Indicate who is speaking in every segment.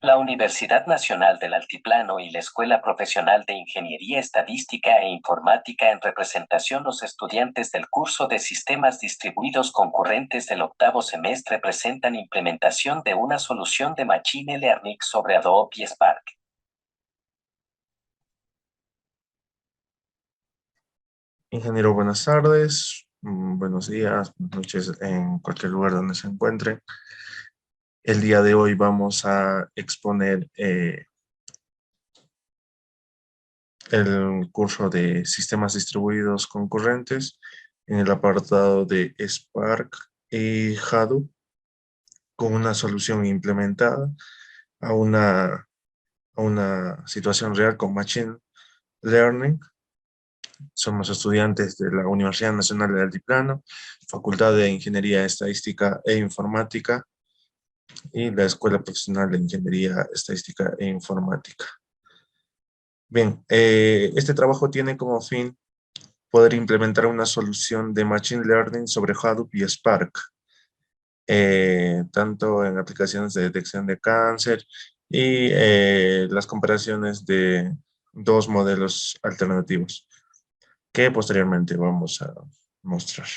Speaker 1: La Universidad Nacional del Altiplano y la Escuela Profesional de Ingeniería Estadística e Informática en representación los estudiantes del curso de Sistemas Distribuidos Concurrentes del octavo semestre presentan implementación de una solución de Machine Learning sobre Adobe y Spark.
Speaker 2: Ingeniero, buenas tardes, buenos días, buenas noches en cualquier lugar donde se encuentren. El día de hoy vamos a exponer el curso de sistemas distribuidos concurrentes en el apartado de Spark y Hadoop con una solución implementada a una situación real con Machine Learning. Somos estudiantes de la Universidad Nacional del Altiplano, Facultad de Ingeniería Estadística e Informática y la Escuela Profesional de Ingeniería Estadística e Informática. Bien, este trabajo tiene como fin poder implementar una solución de Machine Learning sobre Hadoop y Spark, tanto en aplicaciones de detección de cáncer y las comparaciones de dos modelos alternativos que posteriormente vamos a mostrar.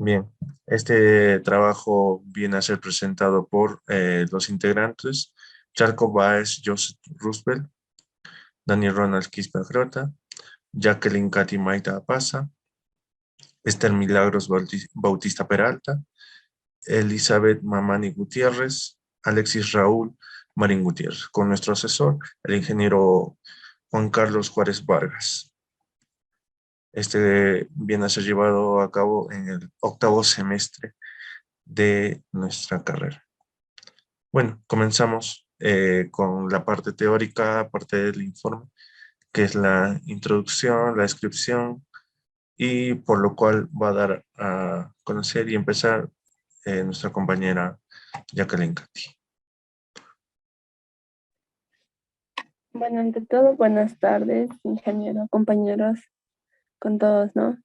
Speaker 2: Bien, este trabajo viene a ser presentado por los integrantes Charco Baez Joseph Roosevelt, Daniel Ronald Quispe Grota, Jacqueline Katy Maita Apaza, Esther Milagros Bautista Peralta, Elizabeth Mamani Gutiérrez, Alexis Raúl Marín Gutiérrez, con nuestro asesor, el ingeniero Juan Carlos Juárez Vargas. Este viene a ser llevado a cabo en el octavo semestre de nuestra carrera. Bueno, comenzamos con la parte teórica, parte del informe, que es la introducción, la descripción, y por lo cual va a dar a conocer y empezar nuestra compañera Jacqueline Cati.
Speaker 3: Bueno, ante todo, buenas tardes, ingeniero, compañeros, con todos, ¿no?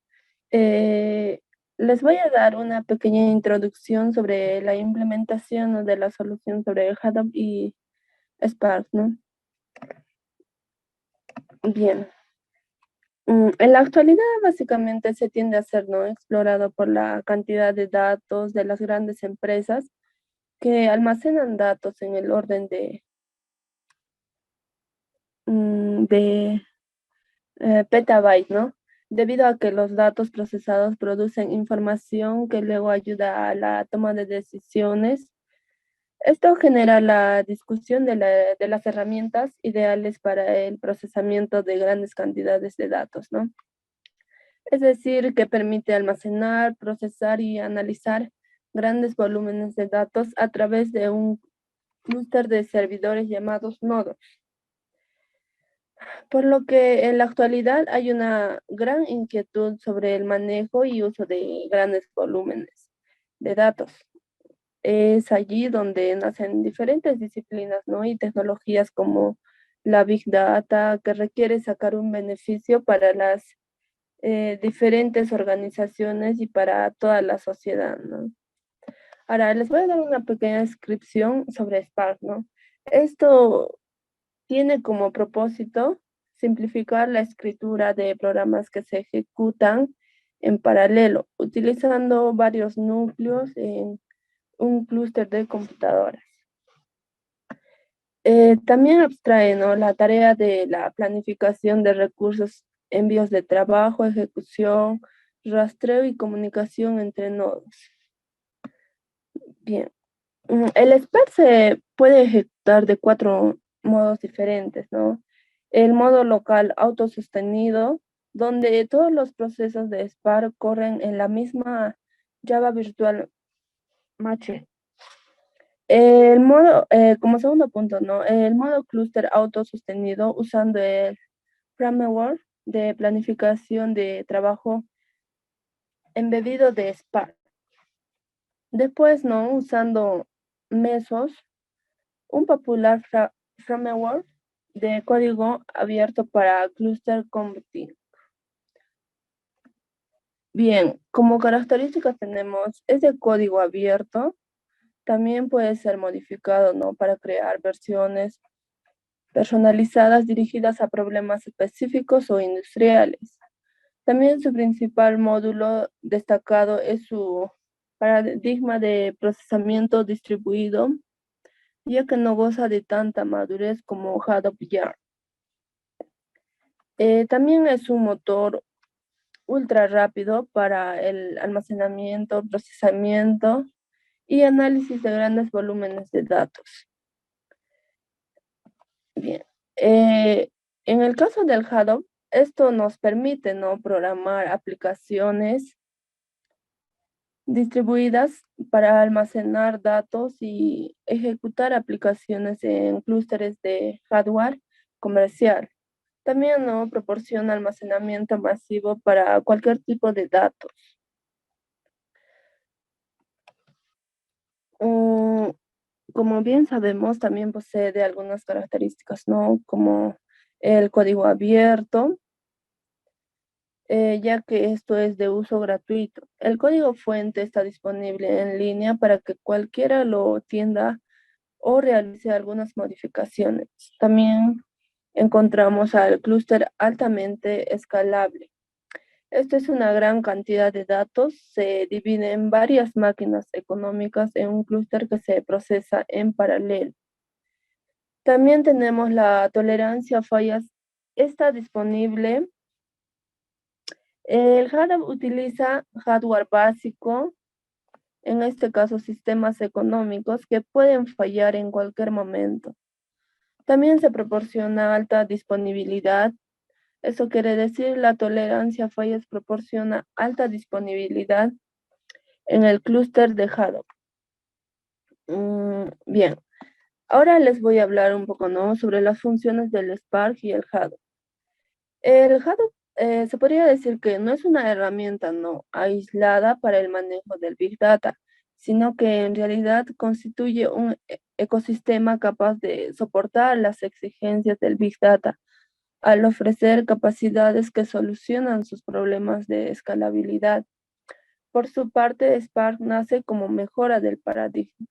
Speaker 3: Eh, Les voy a dar una pequeña introducción sobre la implementación, ¿no?, de la solución sobre Hadoop y Spark, ¿no? Bien. En la actualidad, básicamente, se tiende a ser, ¿no?, explorado por la cantidad de datos de las grandes empresas que almacenan datos en el orden de petabyte, ¿no? Debido a que los datos procesados producen información que luego ayuda a la toma de decisiones. Esto genera la discusión de las herramientas ideales para el procesamiento de grandes cantidades de datos, ¿no? Es decir, que permite almacenar, procesar y analizar grandes volúmenes de datos a través de un clúster de servidores llamados nodos. Por lo que en la actualidad hay una gran inquietud sobre el manejo y uso de grandes volúmenes de datos. Es allí donde nacen diferentes disciplinas, ¿no?, y tecnologías como la Big Data, que requiere sacar un beneficio para las diferentes organizaciones y para toda la sociedad, ¿no? Ahora, les voy a dar una pequeña descripción sobre Spark, ¿no? Esto tiene como propósito simplificar la escritura de programas que se ejecutan en paralelo, utilizando varios núcleos en un clúster de computadoras. También abstrae, ¿no?, la tarea de la planificación de recursos, envíos de trabajo, ejecución, rastreo y comunicación entre nodos. Bien. El Spark se puede ejecutar de 4 modos diferentes, ¿no? El modo local autosostenido, donde todos los procesos de Spark corren en la misma Java Virtual Machine. El modo, como segundo punto, ¿no?, el modo clúster autosostenido usando el framework de planificación de trabajo embebido de Spark. Después, ¿no?, usando Mesos, un popular framework de código abierto para cluster computing. Bien, como características tenemos ese código abierto, También puede ser modificado, ¿no? Para crear versiones personalizadas dirigidas a problemas específicos o industriales. También su principal módulo destacado es su paradigma de procesamiento distribuido, ya que no goza de tanta madurez como Hadoop Yarn. También es un motor ultra rápido para el almacenamiento, procesamiento y análisis de grandes volúmenes de datos. Bien, en el caso del Hadoop, esto nos permite, ¿no?, programar aplicaciones distribuidas para almacenar datos y ejecutar aplicaciones en clústeres de hardware comercial. También, ¿no?, proporciona almacenamiento masivo para cualquier tipo de datos. Como bien sabemos, también posee de algunas características, ¿no?, como el código abierto, ya que esto es de uso gratuito. El código fuente está disponible en línea para que cualquiera lo tienda o realice algunas modificaciones. También encontramos al clúster altamente escalable. Esto es una gran cantidad de datos, se divide en varias máquinas económicas en un clúster que se procesa en paralelo. También tenemos la tolerancia a fallas, está disponible. El Hadoop utiliza hardware básico, en este caso sistemas económicos que pueden fallar en cualquier momento. También se proporciona alta disponibilidad. Eso quiere decir la tolerancia a fallas proporciona alta disponibilidad en el clúster de Hadoop. Bien, ahora les voy a hablar un poco, ¿no?, sobre las funciones del Spark y el Hadoop. El Hadoop se podría decir que no es una herramienta no aislada para el manejo del Big Data, sino que en realidad constituye un ecosistema capaz de soportar las exigencias del Big Data al ofrecer capacidades que solucionan sus problemas de escalabilidad. Por su parte, Spark nace como mejora del paradigma.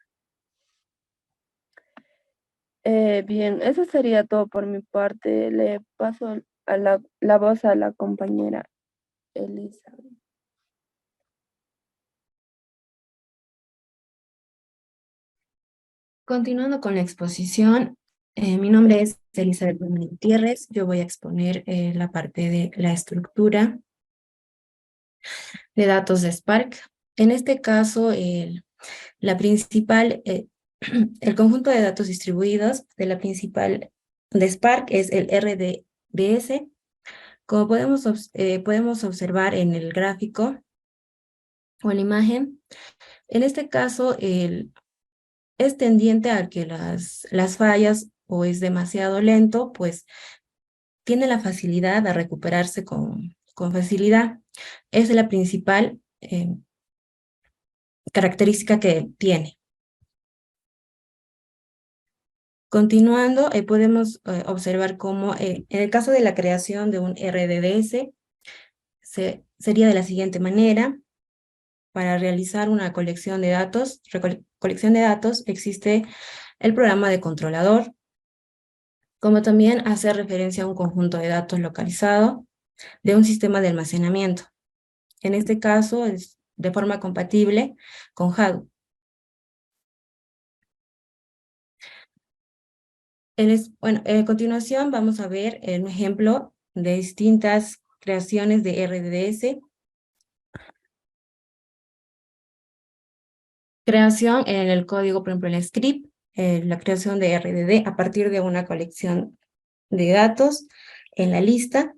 Speaker 3: Bien, eso sería todo por mi parte. Le paso a la voz a la compañera Elizabeth.
Speaker 4: Continuando con la exposición, mi nombre es Elizabeth Gutiérrez. Yo voy a exponer la parte de la estructura de datos de Spark. En este caso, la principal, el conjunto de datos distribuidos de la principal de Spark es el RDBS. Como podemos observar en el gráfico o en la imagen, en este caso es tendiente a que las fallas o es demasiado lento, pues tiene la facilidad de recuperarse con facilidad. Esa es la principal característica que tiene. Continuando, podemos observar cómo en el caso de la creación de un RDBS sería de la siguiente manera. Para realizar una colección de datos, existe el programa de controlador, como también hace referencia a un conjunto de datos localizado de un sistema de almacenamiento. En este caso es de forma compatible con Hadoop. A continuación vamos a ver un ejemplo de distintas creaciones de RDS. Creación en el código, por ejemplo, en el script, la creación de RDD a partir de una colección de datos en la lista,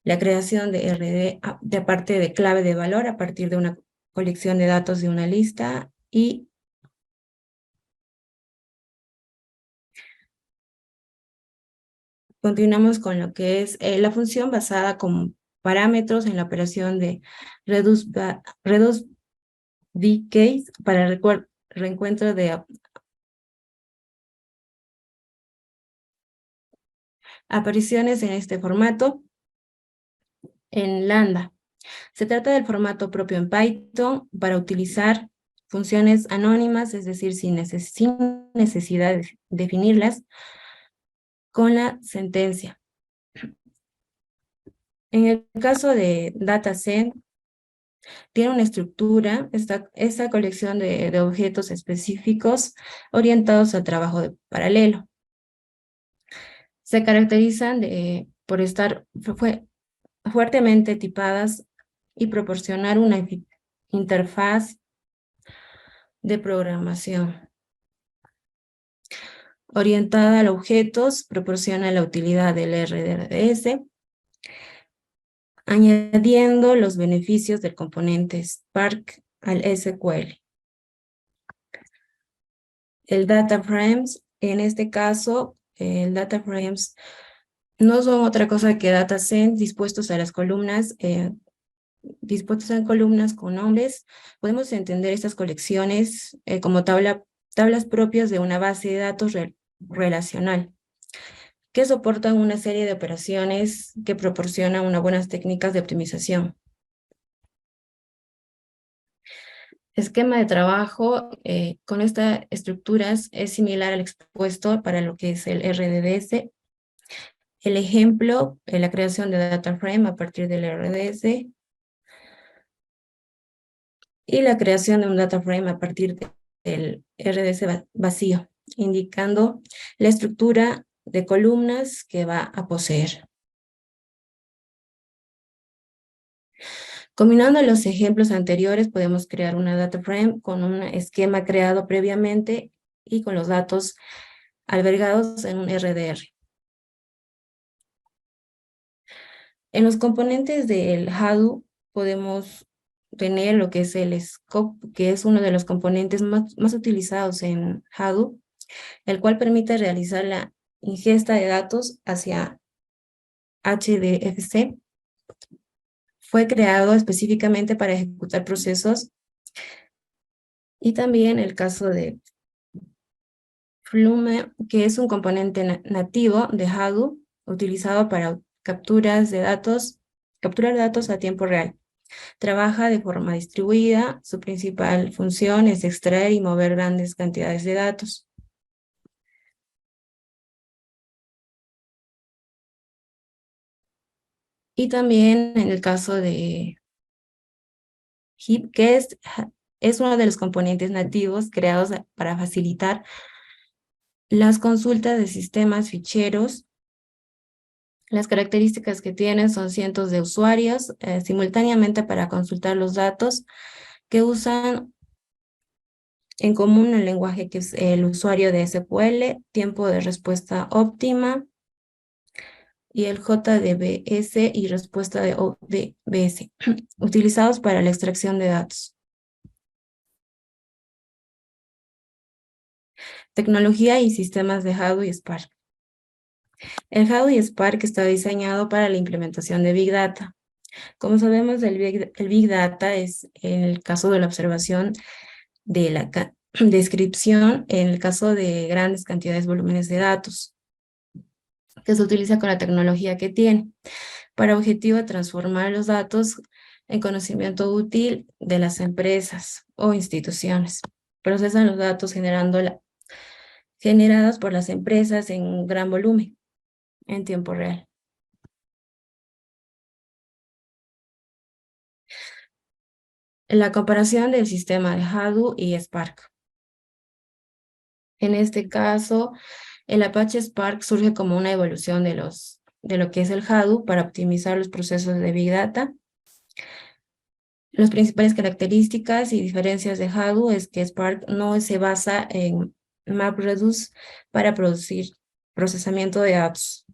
Speaker 4: la creación de RDD de parte de clave de valor a partir de una colección de datos de una lista y continuamos con lo que es la función basada con parámetros en la operación de reduce decay para el reencuentro de apariciones en este formato en lambda. Se trata del formato propio en Python para utilizar funciones anónimas, es decir, sin necesidad de definirlas, con la sentencia. En el caso de DataSet, tiene una estructura, esta colección de objetos específicos orientados al trabajo de paralelo. Se caracterizan por estar fuertemente tipadas y proporcionar una interfaz de programación. Orientada a objetos, proporciona la utilidad del RDS, añadiendo los beneficios del componente Spark al SQL. El data frames, en este caso, el data frames no son otra cosa que datasets dispuestos a las columnas, dispuestos en columnas con nombres. Podemos entender estas colecciones como tablas propias de una base de datos relacional, que soportan una serie de operaciones que proporcionan unas buenas técnicas de optimización. Esquema de trabajo con estas estructuras es similar al expuesto para lo que es el RDS. El ejemplo, la creación de data frame a partir del RDS y la creación de un data frame a partir del RDS vacío, indicando la estructura de columnas que va a poseer. Combinando los ejemplos anteriores, podemos crear una data frame con un esquema creado previamente y con los datos albergados en un RDR. En los componentes del Hadoop podemos tener lo que es el scope, que es uno de los componentes más utilizados en Hadoop, el cual permite realizar la ingesta de datos hacia HDFC. Fue creado específicamente para ejecutar procesos. Y también el caso de Flume, que es un componente nativo de Hadoop, utilizado para capturar datos a tiempo real. Trabaja de forma distribuida, su principal función es extraer y mover grandes cantidades de datos. Y también en el caso de HEAP, que es uno de los componentes nativos creados para facilitar las consultas de sistemas ficheros. Las características que tienen son cientos de usuarios simultáneamente para consultar los datos que usan en común el lenguaje que es el usuario de SQL, tiempo de respuesta óptima y el JDBS y respuesta de ODBS, utilizados para la extracción de datos. Tecnología y sistemas de Hadoop y Spark. El Hadoop y Spark está diseñado para la implementación de Big Data. Como sabemos, el Big Data es en el caso de la observación de la descripción, en el caso de grandes cantidades, volúmenes de datos, que se utiliza con la tecnología que tiene, para objetivo transformar los datos en conocimiento útil de las empresas o instituciones. Procesan los datos generados por las empresas en un gran volumen, en tiempo real. La comparación del sistema de Hadoop y Spark. En este caso, el Apache Spark surge como una evolución de lo que es el Hadoop para optimizar los procesos de Big Data. Las principales características y diferencias de Hadoop es que Spark no se basa en MapReduce para producir procesamiento de datos.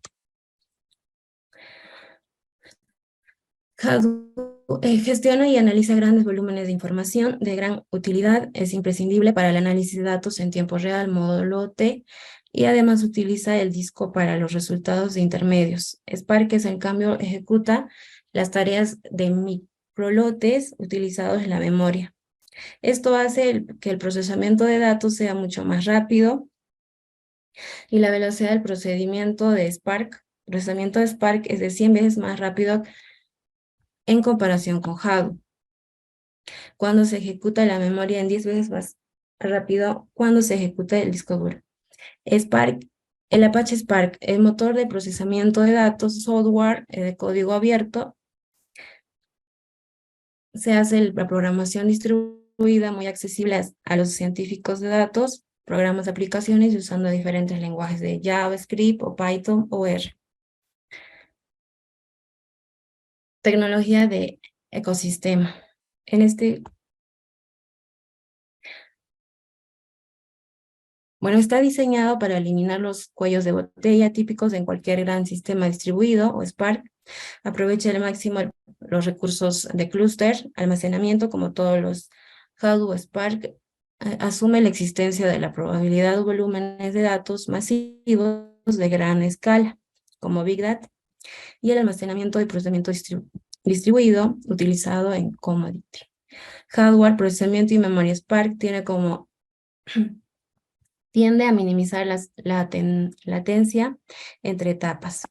Speaker 4: Hadoop gestiona y analiza grandes volúmenes de información de gran utilidad. Es imprescindible para el análisis de datos en tiempo real, módulo T, y además utiliza el disco para los resultados de intermedios. Spark, en cambio, ejecuta las tareas de microlotes utilizados en la memoria. Esto hace que el procesamiento de datos sea mucho más rápido y la velocidad del procesamiento de Spark es de 100 veces más rápido en comparación con Hadoop. cuando se ejecuta la memoria en 10 veces más rápido cuando se ejecuta el disco duro. Spark, el Apache Spark, el motor de procesamiento de datos, software de código abierto. Se hace la programación distribuida muy accesible a los científicos de datos, programas de aplicaciones y usando diferentes lenguajes de JavaScript o Python o R. Tecnología de ecosistema. Está diseñado para eliminar los cuellos de botella típicos en cualquier gran sistema distribuido o Spark. Aprovecha al máximo los recursos de clúster, almacenamiento, como todos los Hadoop Spark. Asume la existencia de la probabilidad de volúmenes de datos masivos de gran escala, como Big Data, y el almacenamiento de procesamiento distribuido utilizado en Commodity. Hardware, procesamiento y memoria Spark tiende a minimizar la latencia entre etapas.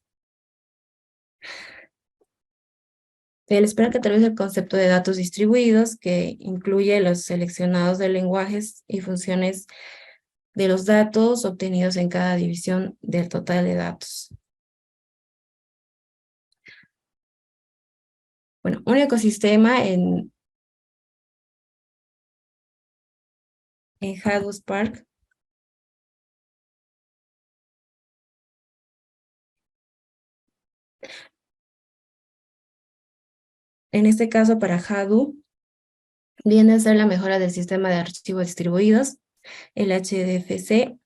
Speaker 4: El Spark atraviesa el concepto de datos distribuidos, que incluye los seleccionados de lenguajes y funciones de los datos obtenidos en cada división del total de datos. Un ecosistema en Hadoop Spark en este caso para Hadoop viene a ser la mejora del sistema de archivos distribuidos, el HDFC,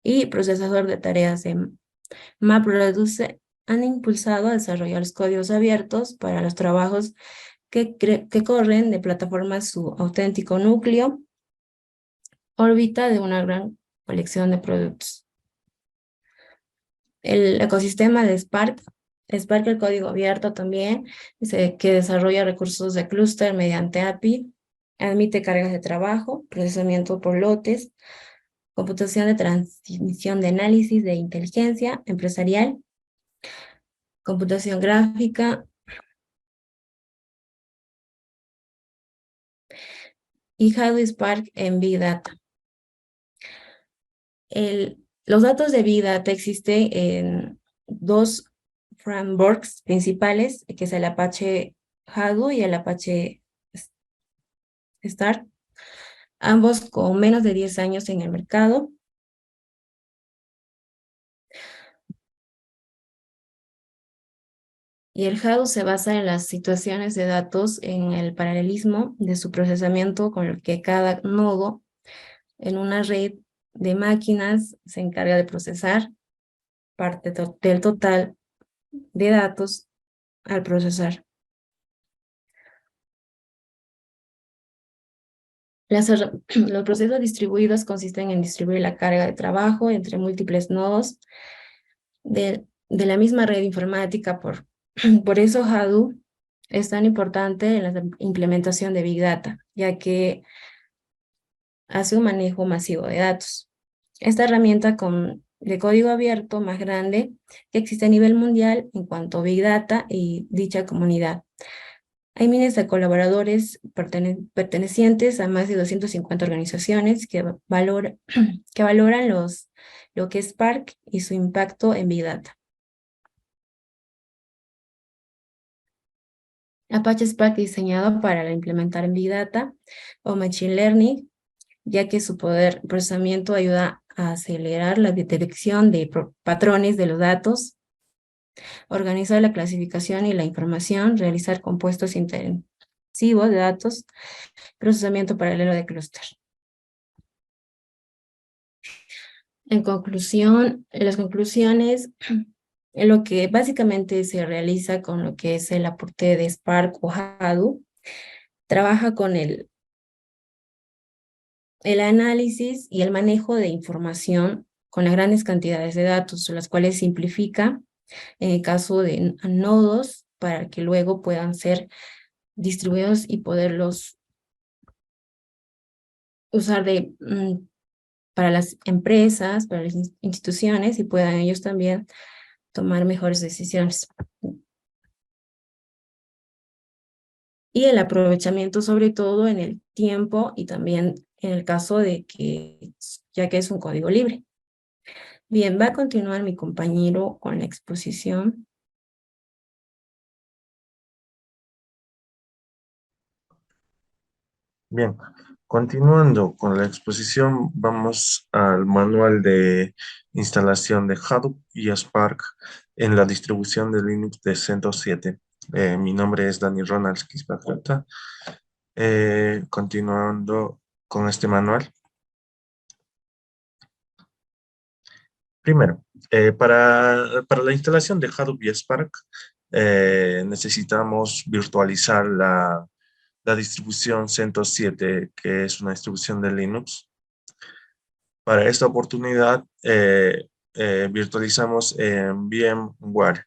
Speaker 4: y procesador de tareas de MapReduce han impulsado a desarrollar los códigos abiertos para los trabajos que corren de plataformas su auténtico núcleo, órbita de una gran colección de productos. El ecosistema de Spark, el código abierto también, que desarrolla recursos de clúster mediante API, admite cargas de trabajo, procesamiento por lotes, computación de transmisión de análisis de inteligencia empresarial, computación gráfica y Hadoop Spark en Big Data. Los datos de Big Data existen en dos frameworks principales, que es el Apache Hadoop y el Apache Spark, ambos con menos de 10 años en el mercado. Y el Hadoop se basa en las situaciones de datos, en el paralelismo de su procesamiento, con el que cada nodo en una red de máquinas se encarga de procesar parte del total de datos al procesar. Los procesos distribuidos consisten en distribuir la carga de trabajo entre múltiples nodos de la misma red informática. Por eso Hadoop es tan importante en la implementación de Big Data, ya que hace un manejo masivo de datos. Esta herramienta de código abierto más grande que existe a nivel mundial en cuanto a Big Data y dicha comunidad. Hay miles de colaboradores pertenecientes a más de 250 organizaciones que valoran lo que es Spark y su impacto en Big Data. Apache Spark diseñado para implementar en Big Data o Machine Learning, ya que su poder de procesamiento ayuda a acelerar la detección de patrones de los datos, organizar la clasificación y la información, realizar compuestos intensivos de datos, procesamiento paralelo de clúster. En conclusión, las conclusiones, lo que básicamente se realiza con lo que es el aporte de Spark o Hadoop, trabaja con el análisis y el manejo de información con las grandes cantidades de datos, las cuales simplifica en el caso de nodos para que luego puedan ser distribuidos y poderlos usar para las empresas, para las instituciones y puedan ellos también tomar mejores decisiones. y el aprovechamiento sobre todo en el tiempo y también en el caso de que, ya que es un código libre. Bien, va a continuar mi compañero con la exposición.
Speaker 2: Bien, continuando con la exposición, vamos al manual de instalación de Hadoop y Spark en la distribución de Linux de CentOS 7. Mi nombre es Dani Ronald Quispagrata. Continuando con este manual. Primero, para la instalación de Hadoop y Spark, necesitamos virtualizar la distribución CentOS 7, que es una distribución de Linux. Para esta oportunidad, virtualizamos en VMware.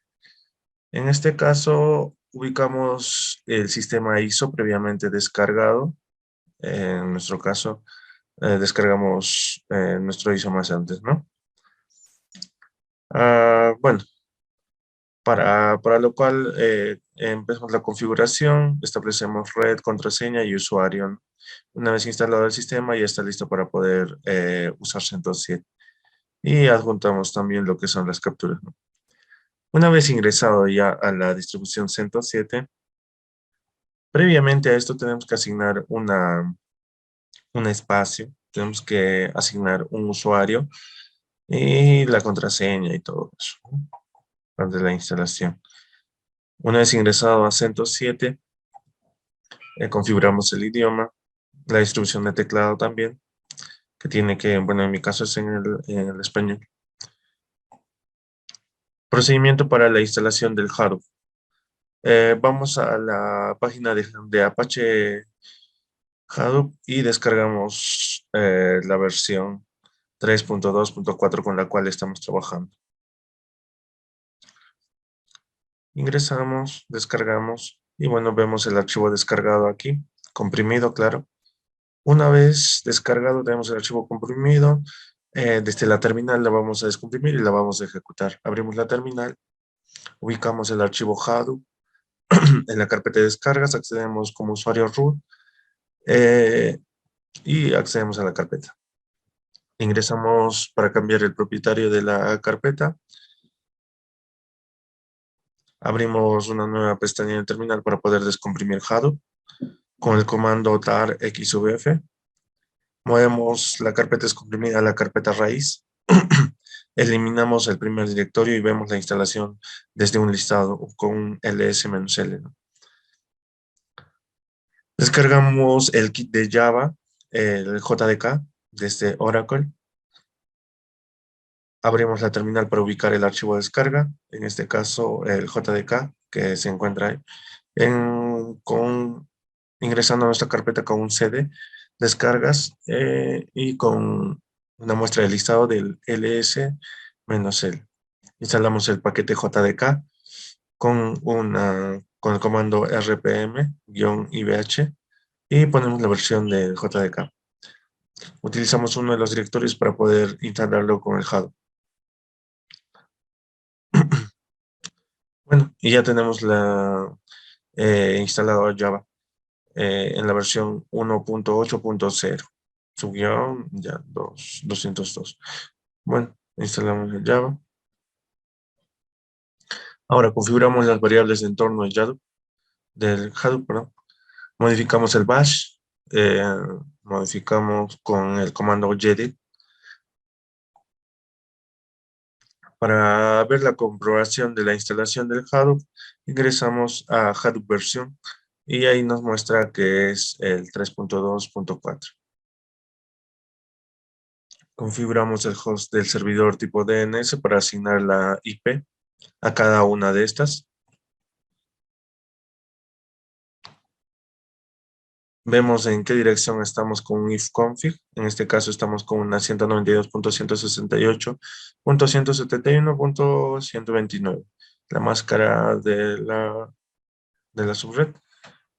Speaker 2: En este caso, ubicamos el sistema ISO previamente descargado. En nuestro caso, descargamos nuestro ISO más antes, ¿no? Bueno, para lo cual empezamos la configuración, establecemos red, contraseña y usuario, ¿no? Una vez instalado el sistema, ya está listo para poder usar CentOS 7. Y adjuntamos también lo que son las capturas, ¿no? Una vez ingresado ya a la distribución CentOS 7, previamente a esto tenemos que asignar un espacio, tenemos que asignar un usuario y la contraseña y todo eso, ¿no? Antes de la instalación. Una vez ingresado a CentOS 7, configuramos el idioma, la distribución de teclado también, que tiene que, bueno, en mi caso es en el español. Procedimiento para la instalación del Hadoop. Vamos a la página de Apache Hadoop y descargamos la versión 3.2.4 con la cual estamos trabajando. Ingresamos, descargamos y bueno, vemos el archivo descargado aquí, comprimido, claro. Una vez descargado, tenemos el archivo comprimido. Desde la terminal la vamos a descomprimir y la vamos a ejecutar. Abrimos la terminal, ubicamos el archivo Hadoop en la carpeta de descargas, accedemos como usuario root y accedemos a la carpeta. Ingresamos para cambiar el propietario de la carpeta. Abrimos una nueva pestaña en el terminal para poder descomprimir Hadoop con el comando tar xvf. Movemos la carpeta descomprimida a la carpeta raíz. Eliminamos el primer directorio y vemos la instalación desde un listado con un ls-l, ¿no? Descargamos el kit de Java, el JDK, desde Oracle. Abrimos la terminal para ubicar el archivo de descarga, en este caso el JDK, que se encuentra ahí. Ingresando a nuestra carpeta con un CD, descargas y con una muestra del listado del ls-l. Instalamos el paquete JDK con el comando rpm-ibh y ponemos la versión del JDK. Utilizamos uno de los directorios para poder instalarlo con el Hadoop. Bueno, y ya tenemos instalado Java en la versión 1.8.0, su guión ya 202. Bueno, instalamos el Java. Ahora configuramos las variables de entorno del Hadoop, perdón. Modificamos el bash, modificamos con el comando gedit. Para ver la comprobación de la instalación del Hadoop, ingresamos a Hadoop versión y ahí nos muestra que es el 3.2.4. Configuramos el host del servidor tipo DNS para asignar la IP a cada una de estas. Vemos en qué dirección estamos con un ifconfig. En este caso estamos con una 192.168.171.129. La máscara de la subred.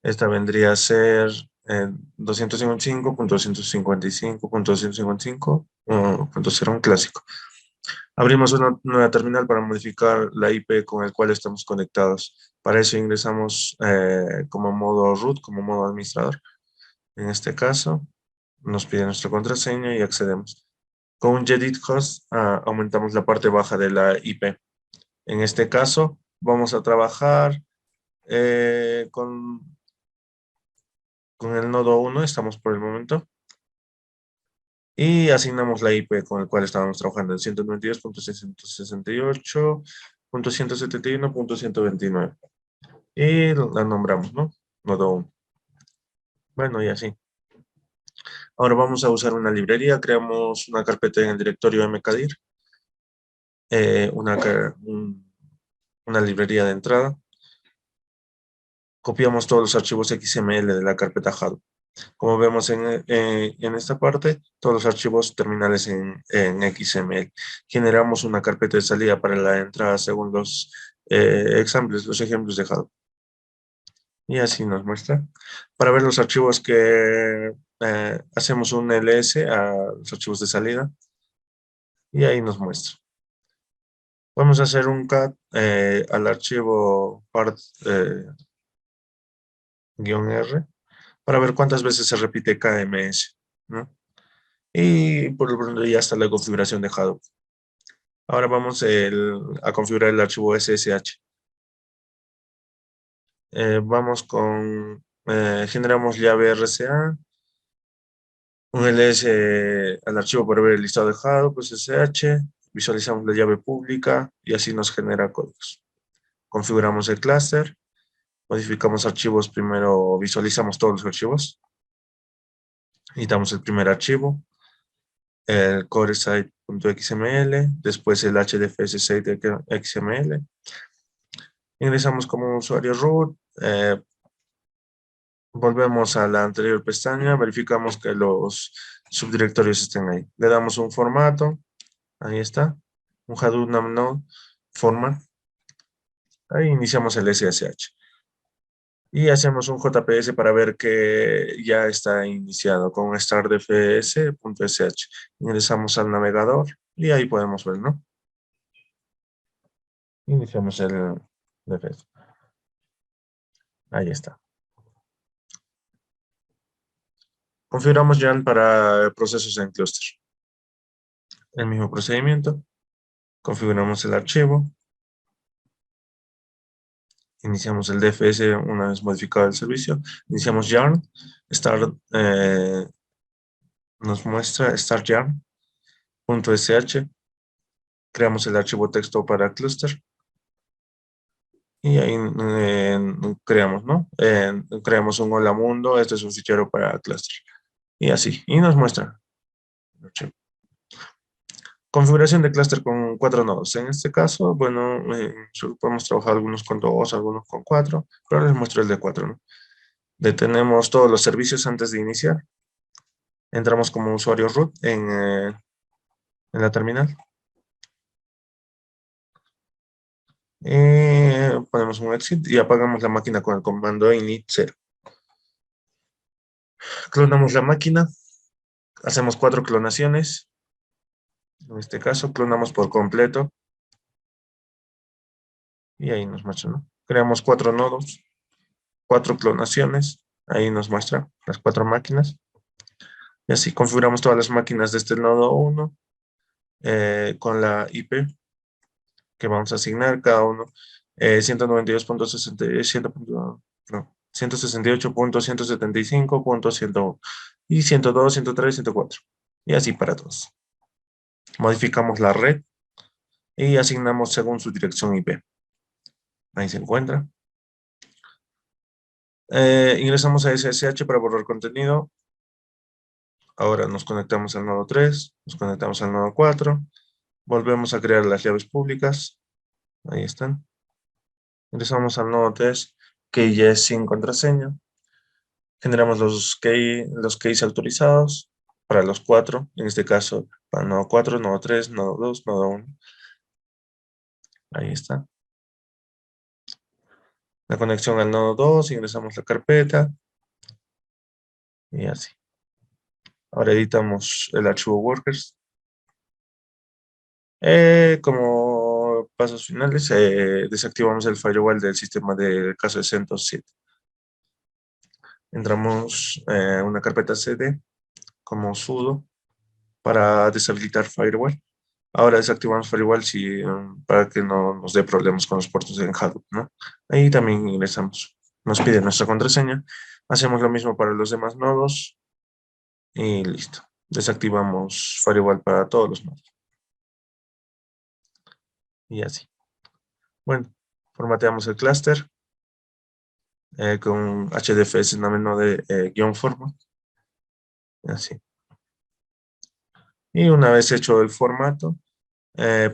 Speaker 2: Esta vendría a ser 255.255.255.0 un clásico. Abrimos una nueva terminal para modificar la IP con el cual estamos conectados. Para eso ingresamos como modo root, como modo administrador. En este caso, nos pide nuestra contraseña y accedemos. Con un gedit host aumentamos la parte baja de la IP. En este caso, vamos a trabajar con el nodo 1, estamos por el momento. Y asignamos la IP con el cual estábamos trabajando en 192.668.171.129. Y la nombramos, ¿no? Nodo 1. Bueno, y así. Ahora vamos a usar una librería. Creamos una carpeta en el directorio mkdir. Una librería de entrada. Copiamos todos los archivos XML de la carpeta Hadoop. Como vemos en esta parte, todos los archivos terminales en XML. Generamos una carpeta de salida para la entrada según los ejemplos de Hadoop. Y así nos muestra. Para ver los archivos que hacemos un ls a los archivos de salida. Y ahí nos muestra. Vamos a hacer un cat al archivo part-r para ver cuántas veces se repite KMS, ¿no? Y por lo pronto ya está la configuración de Hadoop. Ahora vamos a configurar el archivo SSH. Generamos llave RCA, un ls al archivo para ver el listado de Hadoop, SSH, visualizamos la llave pública y así nos genera códigos. Configuramos el clúster, modificamos archivos, primero visualizamos todos los archivos. Editamos el primer archivo, el coresite.xml, después el hdfs.xml. Ingresamos como usuario root, volvemos a la anterior pestaña, verificamos que los subdirectorios estén ahí. Le damos un formato, ahí está, un Hadoop node format. Ahí iniciamos el SSH. Y hacemos un JPS para ver que ya está iniciado con startdfs.sh. Ingresamos al navegador y ahí podemos ver, ¿no? Iniciamos el DFS. Ahí está. Configuramos YARN para procesos en clúster. El mismo procedimiento. Configuramos el archivo. Iniciamos el DFS una vez modificado el servicio. Iniciamos YARN. Nos muestra start yarn.sh. Creamos el archivo texto para clúster. Y ahí creamos, ¿no? Creamos un hola mundo, este es un fichero para cluster. Y así, y nos muestra. Configuración de clúster con 4 nodos. En este caso, bueno, podemos trabajar algunos con 2, algunos con 4, pero les muestro el de 4, ¿no? Detenemos todos los servicios antes de iniciar. Entramos como usuario root en la terminal. Ponemos un exit y apagamos la máquina con el comando init 0. Clonamos la máquina, hacemos 4 clonaciones. En este caso, clonamos por completo. Y ahí nos muestra, ¿no? Creamos 4 nodos, 4 clonaciones. Ahí nos muestra las 4 máquinas. Y así configuramos todas las máquinas de este nodo 1 con la IP que vamos a asignar cada uno. 168.175.101 y 102, 103, 104 y así para todos. Modificamos la red y asignamos según su dirección IP. Ahí se encuentra. Ingresamos a SSH para borrar contenido. Ahora nos conectamos al nodo 3, nos conectamos al nodo 4, volvemos a crear las llaves públicas. Ahí están. Ingresamos al nodo 3, que ya es sin contraseña. Generamos los keys autorizados para los 4, en este caso para nodo 4, nodo 3, nodo 2, nodo 1. Ahí está. La conexión al nodo 2, ingresamos la carpeta. Y así. Ahora editamos el archivo workers. Como pasos finales, desactivamos el firewall del sistema del caso de CentOS 7. Entramos a una carpeta cd como sudo para deshabilitar firewall. Ahora desactivamos firewall para que no nos dé problemas con los puertos en Hadoop, ¿no? Ahí también ingresamos. Nos pide nuestra contraseña. Hacemos lo mismo para los demás nodos y listo. Desactivamos firewall para todos los nodos. Y así. Bueno, formateamos el clúster con HDFS de guión forma. Así. Y una vez hecho el formato,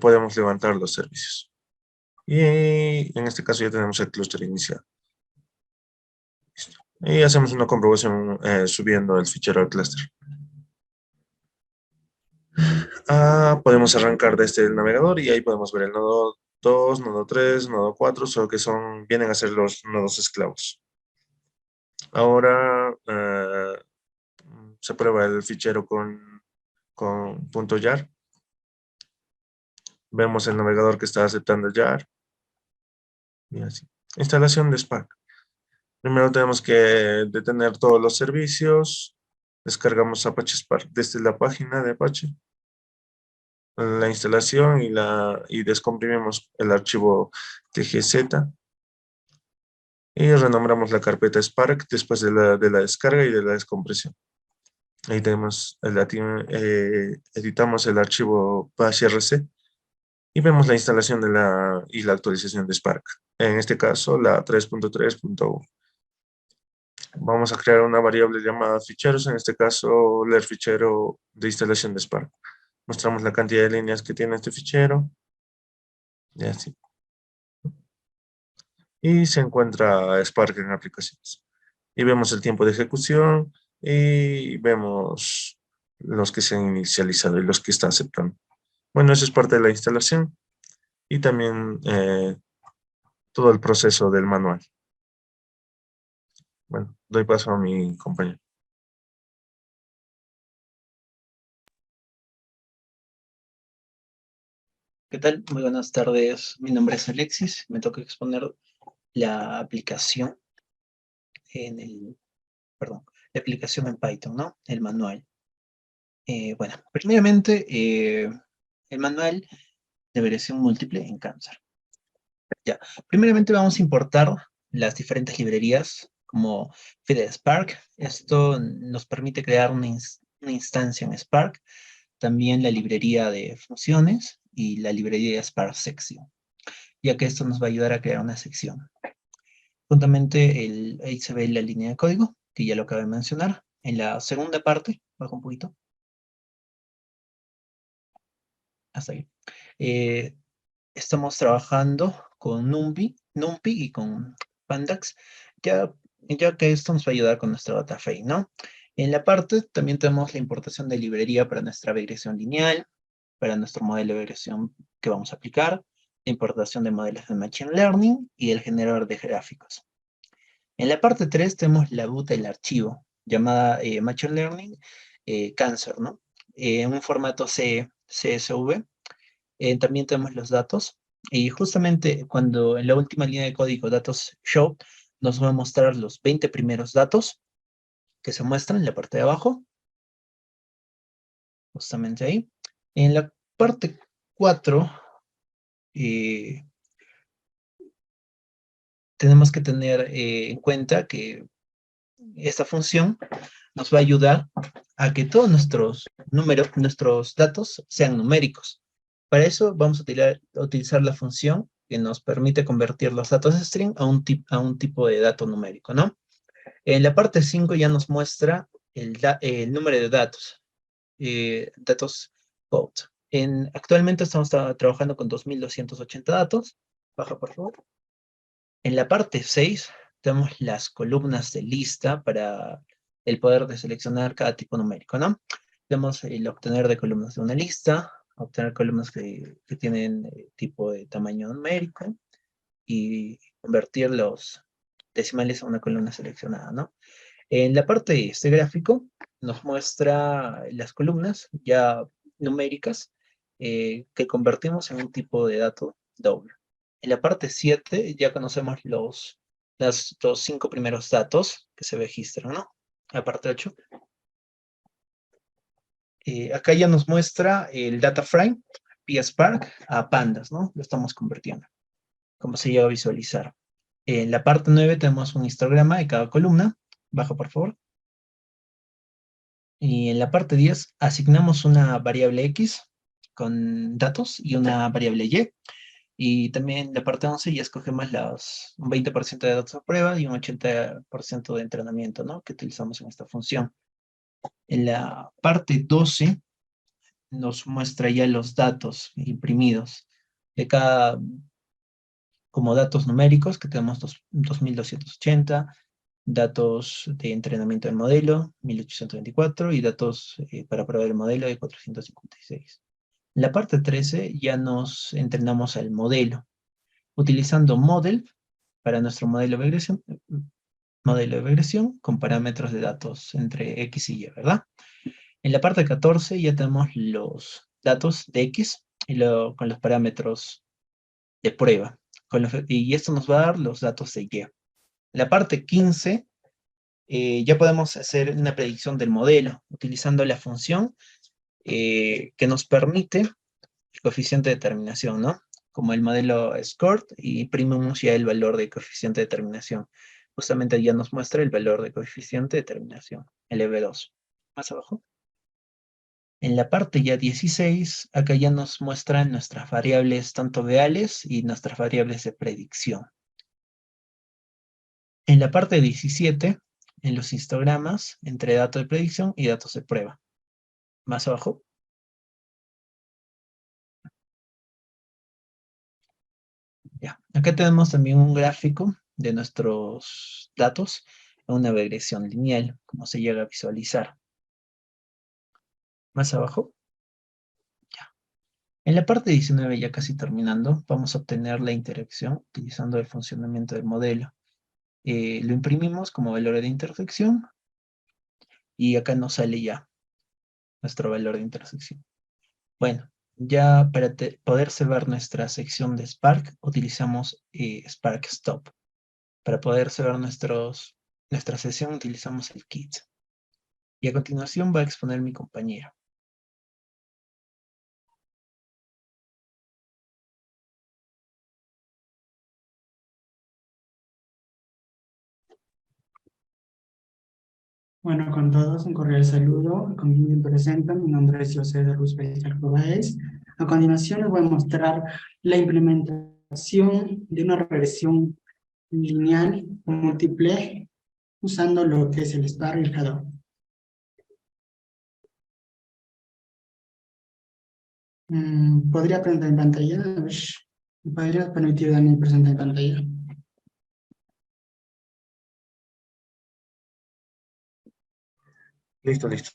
Speaker 2: podemos levantar los servicios. Y en este caso ya tenemos el clúster inicial. Listo. Y hacemos una comprobación subiendo el fichero al clúster. Podemos arrancar desde el navegador y ahí podemos ver el nodo 2, nodo 3, nodo 4, solo que vienen a ser los nodos esclavos. Ahora se prueba el fichero con .jar. Vemos el navegador que está aceptando el jar. Y así. Instalación de Spark. Primero tenemos que detener todos los servicios. Descargamos Apache Spark desde la página de Apache. La instalación y descomprimimos el archivo TGZ. Y renombramos la carpeta Spark después de la descarga y de la descompresión. Ahí tenemos editamos el archivo bashrc y vemos la instalación y la actualización de Spark. En este caso, la 3.3.1. Vamos a crear una variable llamada ficheros, en este caso, leer fichero de instalación de Spark. Mostramos la cantidad de líneas que tiene este fichero. Y así. Y se encuentra Spark en aplicaciones. Y vemos el tiempo de ejecución y vemos los que se han inicializado y los que está aceptando. Bueno, eso es parte de la instalación y también todo el proceso del manual. Bueno, doy paso a mi compañero.
Speaker 5: ¿Qué tal? Muy buenas tardes. Mi nombre es Alexis. Me toca exponer la aplicación la aplicación en Python, ¿no? El manual. Bueno, primeramente, el manual de versión múltiple en Cancer. Ya, primeramente vamos a importar las diferentes librerías como FeedSpark. Esto nos permite crear una instancia en Spark. También la librería de funciones y la librería Spark Section, ya que esto nos va a ayudar a crear una sección. Juntamente ahí se ve la línea de código, que ya lo acabo de mencionar. En la segunda parte, baja un poquito. Hasta ahí. Estamos trabajando con NumPy y con Pandax, ya que esto nos va a ayudar con nuestra data frame, ¿no? En la parte también tenemos la importación de librería para nuestra regresión lineal, para nuestro modelo de regresión que vamos a aplicar, la importación de modelos de Machine Learning y el generador de gráficos. En la parte 3 tenemos la boot del archivo, llamada Machine Learning Cancer, ¿no? En un formato CSV. También tenemos los datos. Y justamente cuando en la última línea de código datos show, nos va a mostrar los 20 primeros datos que se muestran en la parte de abajo. Justamente ahí. En la parte 4, tenemos que tener en cuenta que esta función nos va a ayudar a que todos nuestros datos sean numéricos. Para eso vamos a utilizar la función que nos permite convertir los datos string a un tipo de dato numérico, ¿no? En la parte 5 ya nos muestra el número de datos, datos code. Actualmente estamos trabajando con 2280 datos. Baja, por favor. En la parte 6 tenemos las columnas de lista para el poder de seleccionar cada tipo numérico, ¿no? Tenemos el obtener de columnas de una lista, obtener columnas que tienen tipo de tamaño numérico y convertir los decimales a una columna seleccionada, ¿no? En la parte de este gráfico nos muestra las columnas ya numéricas que convertimos en un tipo de dato doble. En la parte 7 ya conocemos los 5 primeros datos que se registran, ¿no? La parte 8. Acá ya nos muestra el data frame, PSpark, a pandas, ¿no? Lo estamos convirtiendo, como se llega a visualizar. En la parte 9 tenemos un histograma de cada columna. Baja, por favor. Y en la parte 10 asignamos una variable X con datos y una variable Y. Y también en la parte 11 ya escogemos un 20% de datos a prueba y un 80% de entrenamiento, ¿no? Que utilizamos en esta función. En la parte 12 nos muestra ya los datos imprimidos de cada, como datos numéricos, que tenemos 2280, datos de entrenamiento del modelo, 1824, y datos para probar el modelo de 456. En la parte 13 ya nos entrenamos al modelo, utilizando model para nuestro modelo de regresión con parámetros de datos entre X y Y, ¿verdad? En la parte 14 ya tenemos los datos de X con los parámetros de prueba. Y esto nos va a dar los datos de Y. En la parte 15 ya podemos hacer una predicción del modelo utilizando la función que nos permite el coeficiente de determinación, ¿no? Como el modelo SCORD, y imprimimos ya el valor de coeficiente de determinación. Justamente ya nos muestra el valor de coeficiente de determinación, el EV2. Más abajo. En la parte ya 16, acá ya nos muestran nuestras variables tanto reales y nuestras variables de predicción. En la parte 17, en los histogramas, entre datos de predicción y datos de prueba. Más abajo. Ya. Acá tenemos también un gráfico de nuestros datos, una regresión lineal, como se llega a visualizar. Más abajo. Ya. En la parte 19, ya casi terminando, vamos a obtener la interacción utilizando el funcionamiento del modelo. Lo imprimimos como valor de intersección y acá nos sale ya nuestro valor de intersección. Bueno, ya para poder cerrar nuestra sección de Spark, utilizamos Spark Stop. Para poder cerrar nuestra sesión utilizamos el kit. Y a continuación va a exponer mi compañero.
Speaker 6: Bueno, con todos un cordial saludo. Como me presento, mi nombre es José de Luz Beltrán Báez. A continuación les voy a mostrar la implementación de una regresión lineal múltiple usando lo que es el Spark y el Hadoop. ¿Podría presentar en pantalla? A ver, ¿me podrías permitir, Dani, presentar en pantalla?
Speaker 2: Listo, listo.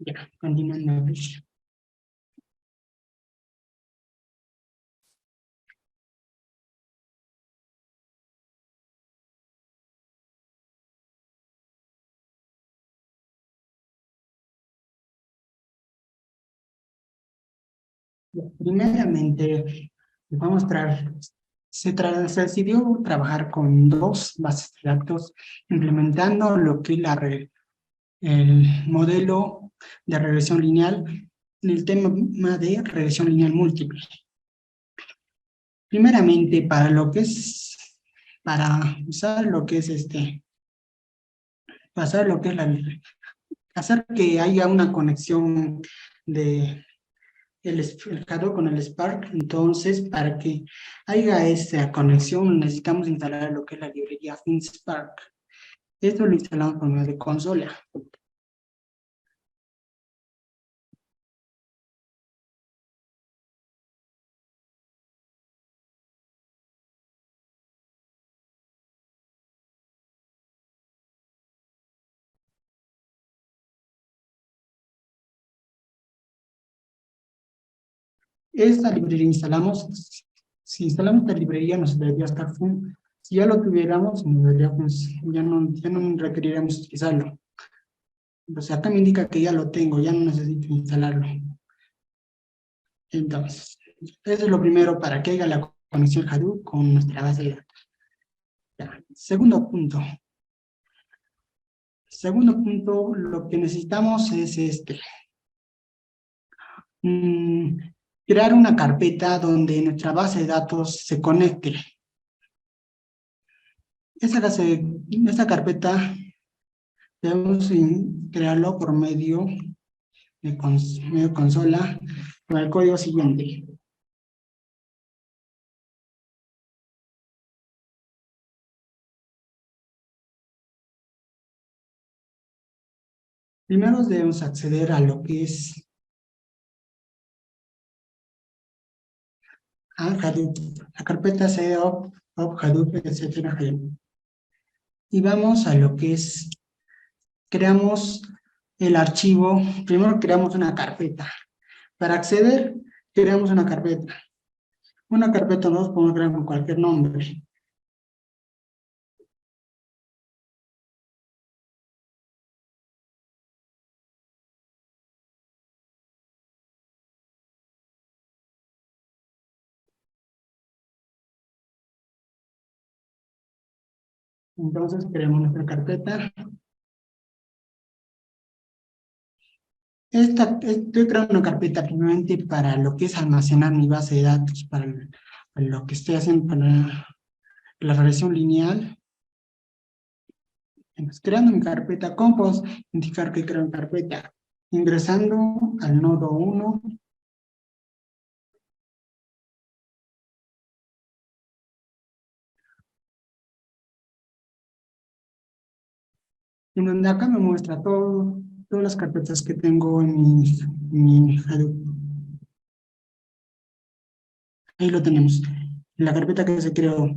Speaker 6: Ya, continuando. A ver. Primeramente, les voy a mostrar, se decidió trabajar con dos bases de datos, implementando lo que es el modelo de regresión lineal en el tema de regresión lineal múltiple. Primeramente, para usar lo que es hacer que haya una conexión de el Hadoop con el Spark. Entonces, para que haya esa conexión, necesitamos instalar lo que es la librería FinSpark. Esto lo instalamos por medio de consola. Esta librería instalamos, si instalamos esta librería nos debería estar Si ya lo tuviéramos, ya no requeriríamos utilizarlo. Entonces acá me indica que ya lo tengo, ya no necesito instalarlo. Entonces, eso es lo primero para que haya la conexión Hadoop con nuestra base de datos. Ya. Segundo punto, lo que necesitamos es crear una carpeta donde nuestra base de datos se conecte. Esa carpeta debemos crearlo por medio de consola con el código siguiente. Primero debemos acceder a lo que es Hadoop, la carpeta setup of Hadoop, etcétera. Y vamos a lo que es, creamos el archivo, primero creamos una carpeta. Para acceder, creamos una carpeta. Una carpeta no podemos crear con cualquier nombre. Entonces creamos nuestra carpeta. Estoy creando una carpeta primeramente para lo que es almacenar mi base de datos, para lo que estoy haciendo para la regresión lineal. Entonces, creando mi carpeta, ¿cómo puedo indicar que creo una carpeta? Ingresando al nodo 1. En donde acá me muestra todas las carpetas que tengo en mi Hadoop. Ahí lo tenemos. La carpeta que se creó.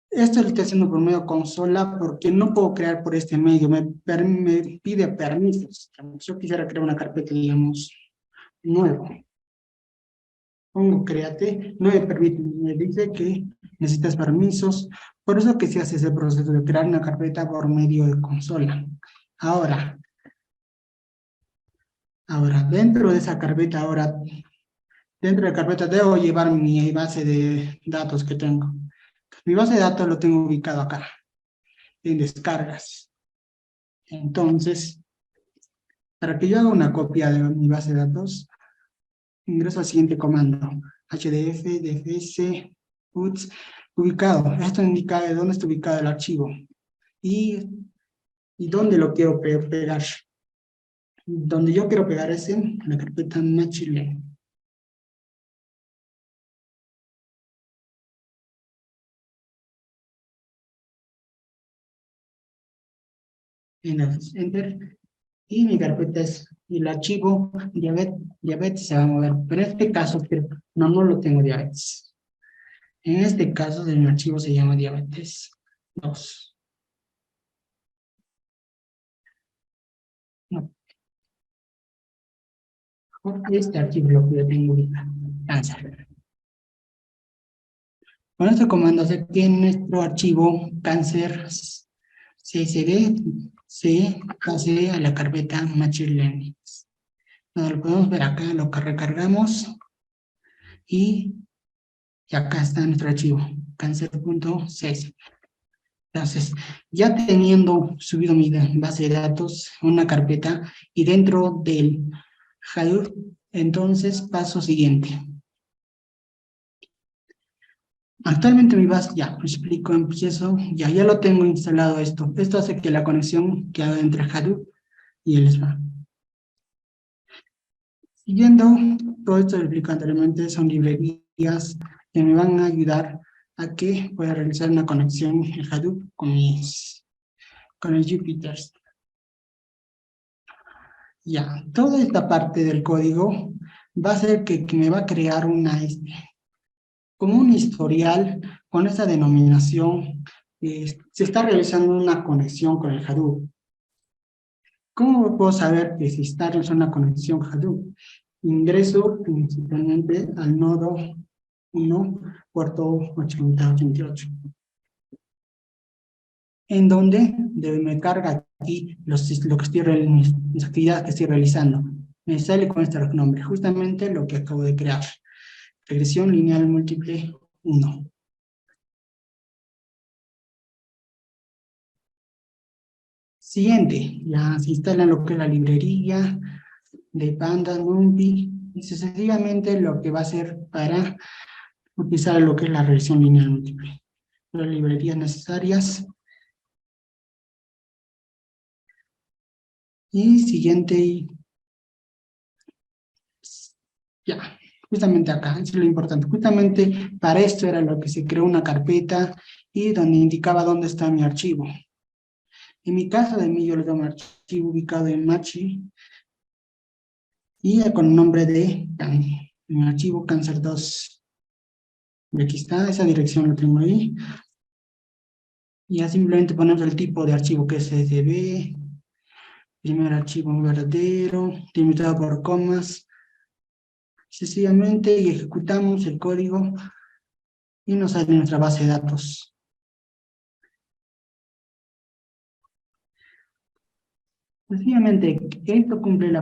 Speaker 6: Esto lo estoy haciendo por medio consola porque no puedo crear por este medio. Me pide permisos. Yo quisiera crear una carpeta, digamos, nueva. Pongo créate, no me permite, me dice que necesitas permisos. Por eso que se hace ese proceso de crear una carpeta por medio de consola. Ahora, dentro de esa carpeta, dentro de la carpeta debo llevar mi base de datos que tengo. Mi base de datos lo tengo ubicado acá, en descargas. Entonces, para que yo haga una copia de mi base de datos, ingreso al siguiente comando, hdf, dfs, puts, ubicado. Esto indica de dónde está ubicado el archivo y dónde lo quiero pegar. Donde yo quiero pegar es en la carpeta machine learning. Enter, y mi carpeta es, y el archivo diabetes se va a mover, pero en este caso no lo tengo diabetes. En este caso el archivo se llama diabetes 2. No. Este archivo lo que yo tengo ubicado, cáncer. Con este comando sé que en nuestro archivo cáncer se pase a la carpeta Machine Learning. Lo podemos ver acá, lo que recargamos y acá está nuestro archivo, cáncer.6. Entonces, ya teniendo subido mi base de datos, una carpeta, y dentro del Hadoop, entonces paso siguiente. Actualmente mi base, ya, lo explico, empiezo, ya lo tengo instalado esto. Esto hace que la conexión que haga entre Hadoop y el Spark. Siguiendo, todo esto que explico anteriormente son librerías que me van a ayudar a que pueda realizar una conexión en Hadoop con el Jupyter. Ya, toda esta parte del código va a ser que me va a crear como un historial con esta denominación. Se está realizando una conexión con el Hadoop. ¿Cómo puedo saber que se está realizando una conexión Hadoop? Ingreso principalmente al nodo 1, puerto 8088. en donde me carga aquí lo que mis actividades que estoy realizando. Me sale con este nombre, justamente lo que acabo de crear. Regresión lineal múltiple 1. Siguiente, ya se instala lo que es la librería de Pandas, NumPy, y sucesivamente lo que va a hacer para utilizar lo que es la regresión lineal múltiple. Las librerías necesarias. Y siguiente, ya, justamente acá, eso es lo importante. Justamente para esto era lo que se creó una carpeta y donde indicaba dónde está mi archivo. En mi caso de mí, yo le doy un archivo ubicado en Machi y con el nombre de mi archivo Cancer2. Y aquí está, esa dirección lo tengo ahí. Y ya simplemente ponemos el tipo de archivo que es CSV, primer archivo verdadero, limitado por comas, sencillamente, y ejecutamos el código y nos sale nuestra base de datos. Sencillamente, esto cumple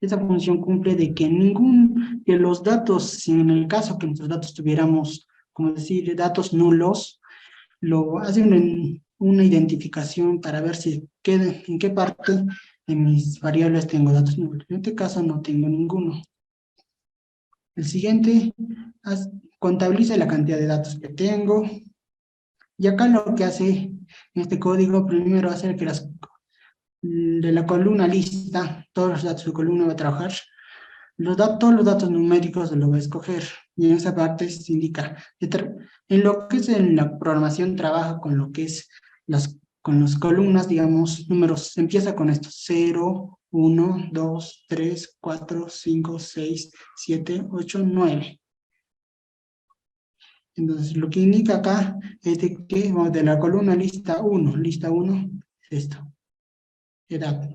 Speaker 6: esa función cumple de que ningún de los datos, si en el caso que nuestros datos tuviéramos, como decir, datos nulos, lo hacen una identificación para ver si en qué parte de mis variables tengo datos nulos. En este caso no tengo ninguno. El siguiente contabiliza la cantidad de datos que tengo. Y acá lo que hace en este código, primero hacer que de la columna lista, todos los datos de columna va a trabajar. Todos los datos numéricos lo va a escoger. Y en esa parte se indica. En lo que es en la programación trabaja con lo que es con las columnas, digamos, números. Empieza con estos: 0, 1, 2, 3, 4, 5, 6, 7, 8, 9. Entonces, lo que indica acá es de que de la columna lista 1 es esto. Edad.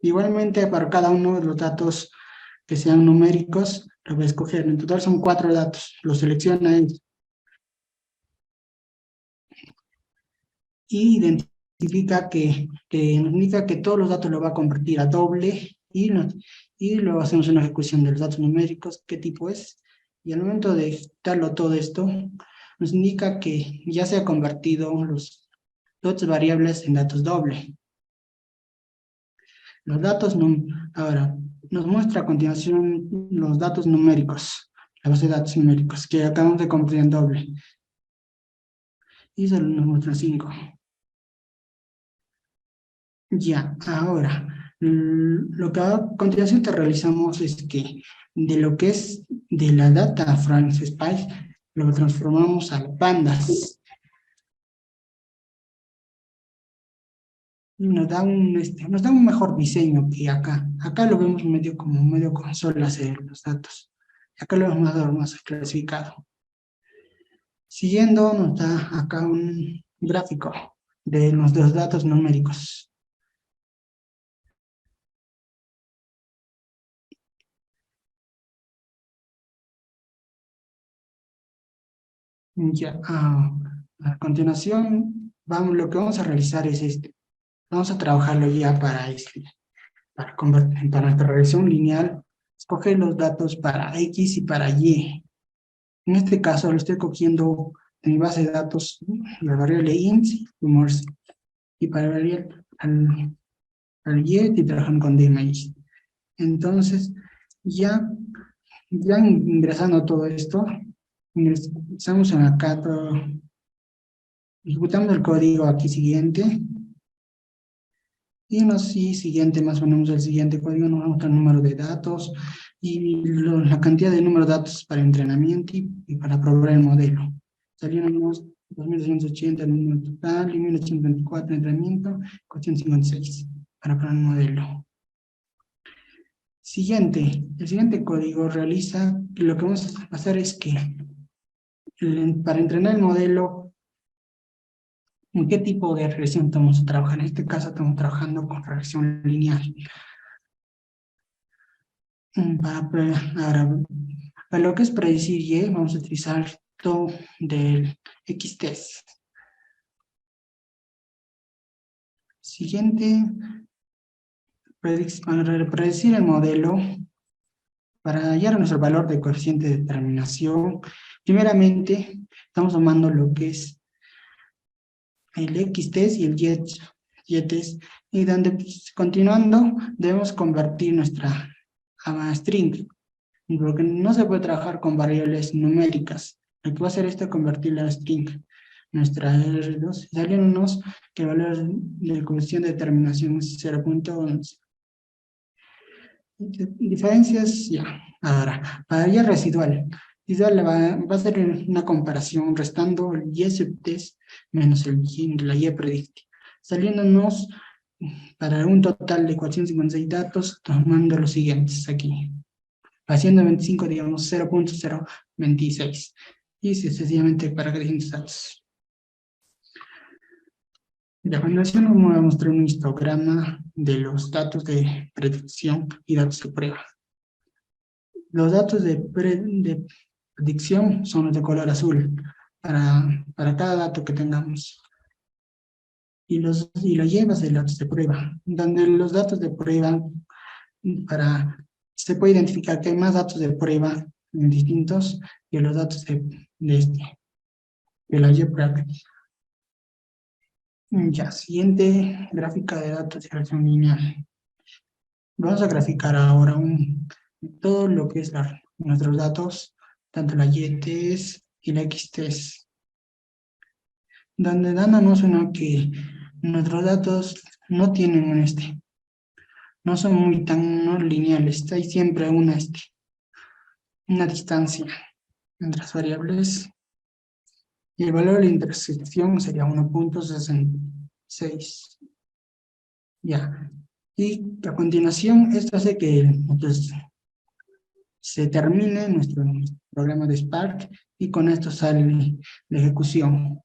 Speaker 6: Igualmente, para cada uno de los datos que sean numéricos, lo voy a escoger. En total son 4 datos. Los selecciona y identifica que indica que todos los datos lo va a convertir a doble y luego hacemos una ejecución de los datos numéricos, qué tipo es. Y al momento de ejecutarlo todo esto, nos indica que ya se ha convertido los datos variables en datos doble. Los datos, ahora, nos muestra a continuación los datos numéricos, la base de datos numéricos, que acabamos de convertir en doble. Y solo nos muestra 5. Ya, ahora, lo que a continuación te realizamos es que de lo que es de la data from Spice, lo transformamos a pandas. Y nos da un mejor diseño que acá. Acá lo vemos medio consola hacer los datos. Acá lo vemos más clasificado. Siguiendo, nos da acá un gráfico de los datos numéricos. Ya, a continuación, lo que vamos a realizar es vamos a trabajarlo ya para nuestra regresión lineal, escoger los datos para X y para Y. En este caso lo estoy cogiendo de mi base de datos, la variable int, y para la variable al Y estoy trabajando con DMX. Entonces, ya ingresando todo esto, ingresamos en acá todo, ejecutamos el código aquí siguiente, y siguiente, más o menos el siguiente código nos muestra el número de datos y la cantidad de número de datos para entrenamiento y para probar el modelo. Salieron unos 2280 el número total y 1824 entrenamiento, 456 para probar el modelo. El siguiente código realiza, lo que vamos a hacer es que para entrenar el modelo, ¿en qué tipo de regresión estamos a trabajar? En este caso estamos trabajando con regresión lineal. Para lo que es predecir Y, vamos a utilizar todo del XTest. Siguiente, para predecir el modelo, para hallar nuestro valor de coeficiente de determinación, primeramente estamos tomando lo que es el X-test y el Y-test, y donde continuando debemos convertir nuestra string, porque no se puede trabajar con variables numéricas. Lo que va a hacer esto es convertir la string, nuestra R2, saliéndonos que el valor de coeficiente de determinación es 0.11. Diferencias, ya. Ahora, para Y residual va a ser una comparación restando el Y subtest menos la Y predictive, saliéndonos para un total de 456 datos, tomando los siguientes aquí. Haciendo 25, digamos 0.026. Y sucesivamente para crecientes datos. A continuación nos voy a mostrar un histograma de los datos de predicción y datos de prueba. Los datos de predicción son los de color azul para cada dato que tengamos. Y las yemas de datos de prueba, donde los datos de prueba, se puede identificar que hay más datos de prueba distintos que los datos de la Y práctica. Ya, siguiente gráfica de datos de relación lineal. Vamos a graficar ahora todo lo que es nuestros datos, tanto la Y-test y la X-test, donde dándonos que nuestros datos no tienen no son muy tan lineales, hay siempre una distancia entre las variables, y el valor de la intersección sería 1.66. Ya, y a continuación esto hace que se termine nuestro programa de Spark, y con esto sale la ejecución.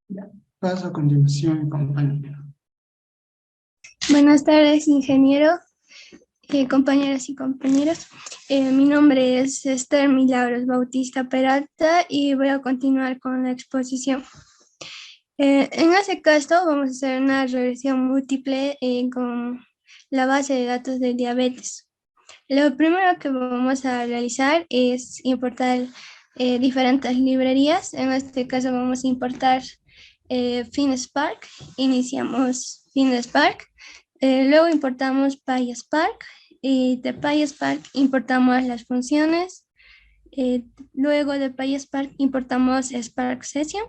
Speaker 6: Ya, paso a continuación, compañero.
Speaker 7: Buenas tardes, ingeniero, compañeras y compañeros. Mi nombre es Esther Milagros Bautista Peralta y voy a continuar con la exposición. En este caso vamos a hacer una regresión múltiple con la base de datos de diabetes. Lo primero que vamos a realizar es importar diferentes librerías. En este caso vamos a importar FinSpark. Iniciamos FinSpark. Luego importamos PySpark, y de PySpark importamos las funciones. Luego de PySpark importamos Spark Session.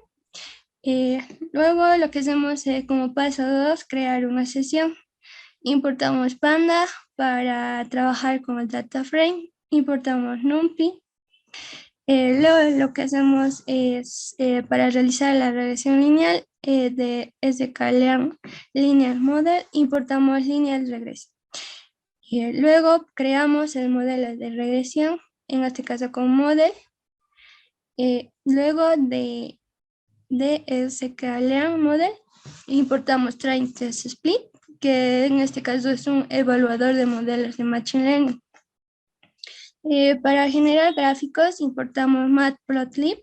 Speaker 7: Luego lo que hacemos como paso 2, crear una sesión. Importamos Panda para trabajar con el data frame. Importamos NumPy. Luego lo que hacemos es para realizar la regresión lineal de sklearn linear model, importamos lineal regression. Y luego creamos el modelo de regresión, en este caso con model. Luego de sklearn model importamos train test split, que en este caso es un evaluador de modelos de machine learning. Para generar gráficos importamos matplotlib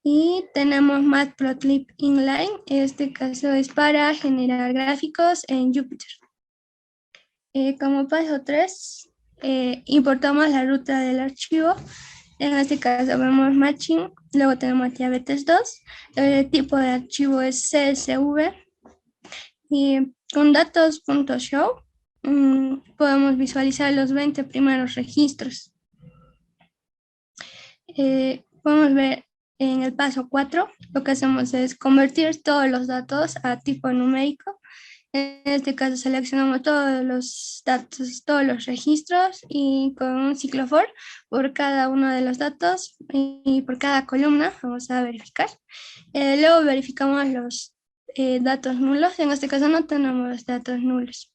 Speaker 7: y tenemos matplotlib inline. Este caso es para generar gráficos en Jupyter. Como paso 3, importamos la ruta del archivo. En este caso vemos matching, luego tenemos diabetes 2, el tipo de archivo es CSV, y con datos.show podemos visualizar los 20 primeros registros. Podemos ver en el paso 4, lo que hacemos es convertir todos los datos a tipo numérico. En este caso seleccionamos todos los datos, todos los registros, y con un ciclo for por cada uno de los datos y por cada columna vamos a verificar. Luego verificamos los datos nulos. En este caso no tenemos datos nulos.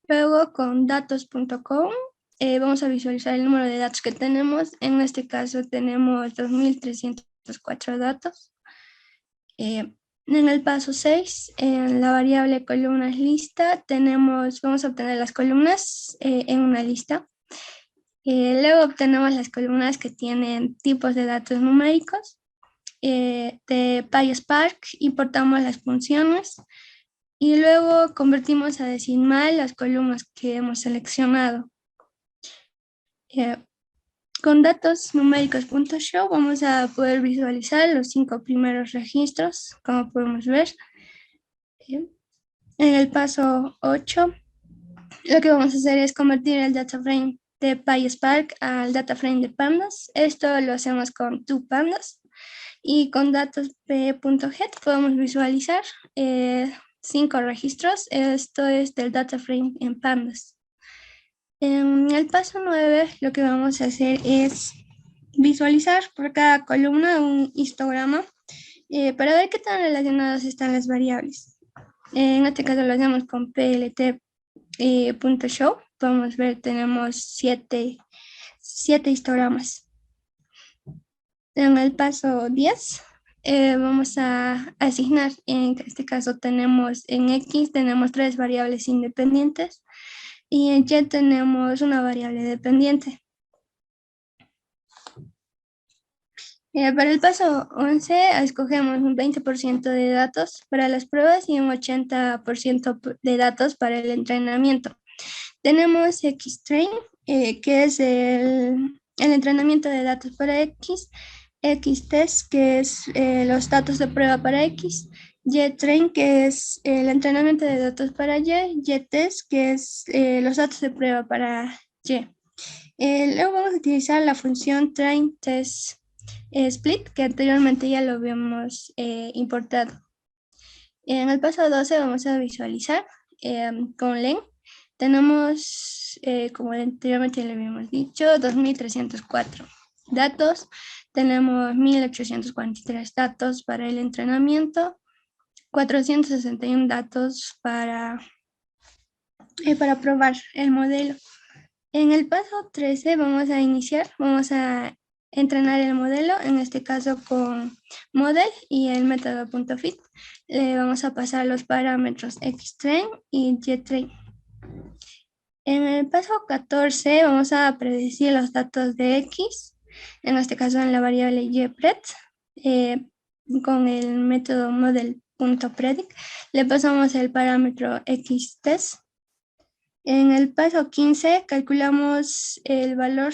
Speaker 7: Luego con datos.com vamos a visualizar el número de datos que tenemos. En este caso tenemos 2.304 datos. En el paso 6, en la variable columnas lista, vamos a obtener las columnas en una lista. Luego obtenemos las columnas que tienen tipos de datos numéricos. de PySpark, importamos las funciones y luego convertimos a decimal las columnas que hemos seleccionado. Con datos numéricos.show vamos a poder visualizar los 5 primeros registros, como podemos ver. En el paso 8, lo que vamos a hacer es convertir el data frame de PySpark al data frame de pandas. Esto lo hacemos con toPandas. Y con datos p.get podemos visualizar 5 registros. Esto es del data frame en pandas. En el paso 9 lo que vamos a hacer es visualizar por cada columna un histograma para ver qué tan relacionadas están las variables. En este caso lo hacemos con plt.show. Podemos ver, tenemos 7 histogramas. En el paso 10 vamos a asignar, en este caso tenemos en X, tenemos 3 variables independientes y en Y tenemos una variable dependiente. Para el paso 11 escogemos un 20% de datos para las pruebas y un 80% de datos para el entrenamiento. Tenemos XTrain, que es el entrenamiento de datos para X, XTest, que es los datos de prueba para X, YTrain, que es el entrenamiento de datos para Y, YTest, que es los datos de prueba para Y. Luego vamos a utilizar la función train test split, que anteriormente ya lo habíamos importado. En el paso 12 vamos a visualizar con len. Tenemos, como anteriormente le habíamos dicho, 2304 datos. Tenemos 1843 datos para el entrenamiento, 461 datos para probar el modelo. En el paso 13 vamos a entrenar el modelo, en este caso con model y el método .fit. Le vamos a pasar los parámetros xtrain y ytrain. En el paso 14 vamos a predecir los datos de X, en este caso en la variable ypred, con el método model.predict. Le pasamos el parámetro xtest. En el paso 15 calculamos el valor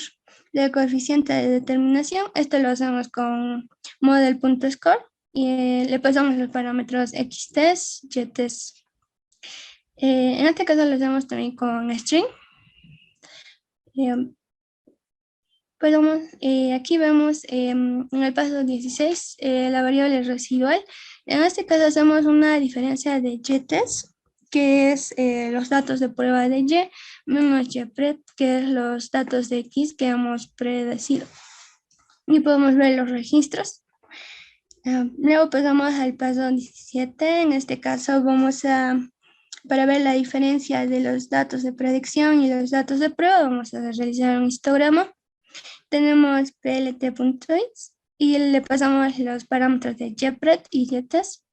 Speaker 7: del coeficiente de determinación. Esto lo hacemos con model.score y le pasamos los parámetros xtest, ytest. En este caso lo hacemos también con string. Aquí vemos en el paso 16 la variable residual. En este caso hacemos una diferencia de ytest, que es los datos de prueba de Y, menos ypred, que es los datos de X que hemos predecido. Y podemos ver los registros. Luego pasamos al paso 17. En este caso para ver la diferencia de los datos de predicción y los datos de prueba, vamos a realizar un histograma. Tenemos plt.its y le pasamos los parámetros de ypred y ytest.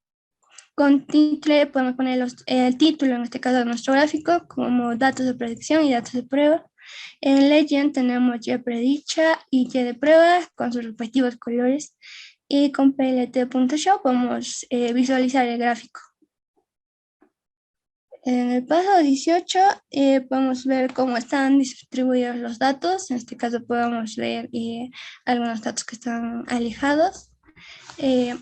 Speaker 7: Con title podemos poner el título, en este caso de nuestro gráfico, como datos de predicción y datos de prueba. En legend tenemos ypredicha y y de prueba con sus respectivos colores. Y con plt.show podemos visualizar el gráfico. En el paso 18 podemos ver cómo están distribuidos los datos. En este caso podemos ver algunos datos que están alejados. De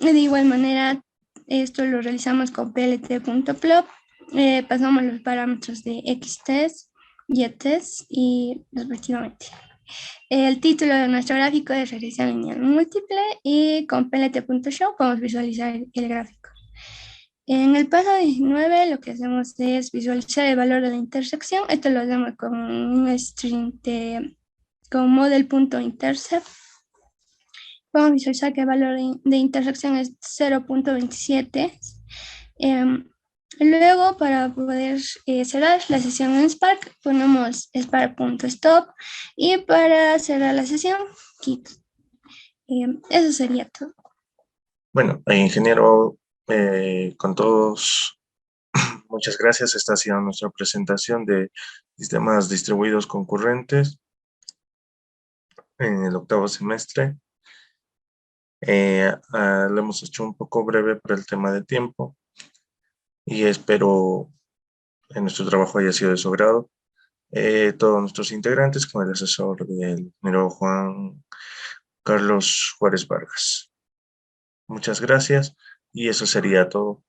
Speaker 7: igual manera, esto lo realizamos con plt.plot. Pasamos los parámetros de xtest, ytest y respectivamente. El título de nuestro gráfico es regresión lineal múltiple y con plt.show podemos visualizar el gráfico. En el paso 19 lo que hacemos es visualizar el valor de la intersección. Esto lo hacemos con un string con model.intercept. Podemos visualizar que el valor de intersección es 0.27. Luego, para poder cerrar la sesión en Spark, ponemos spark.stop y para cerrar la sesión, quit. Eso sería todo.
Speaker 2: Bueno, ingeniero, con todos, muchas gracias. Esta ha sido nuestra presentación de sistemas distribuidos concurrentes en el 8º semestre. Lo hemos hecho un poco breve por el tema de tiempo y espero en nuestro trabajo haya sido de su agrado. Todos nuestros integrantes con el asesor del ingeniero Juan Carlos Juárez Vargas. Muchas gracias y eso sería todo.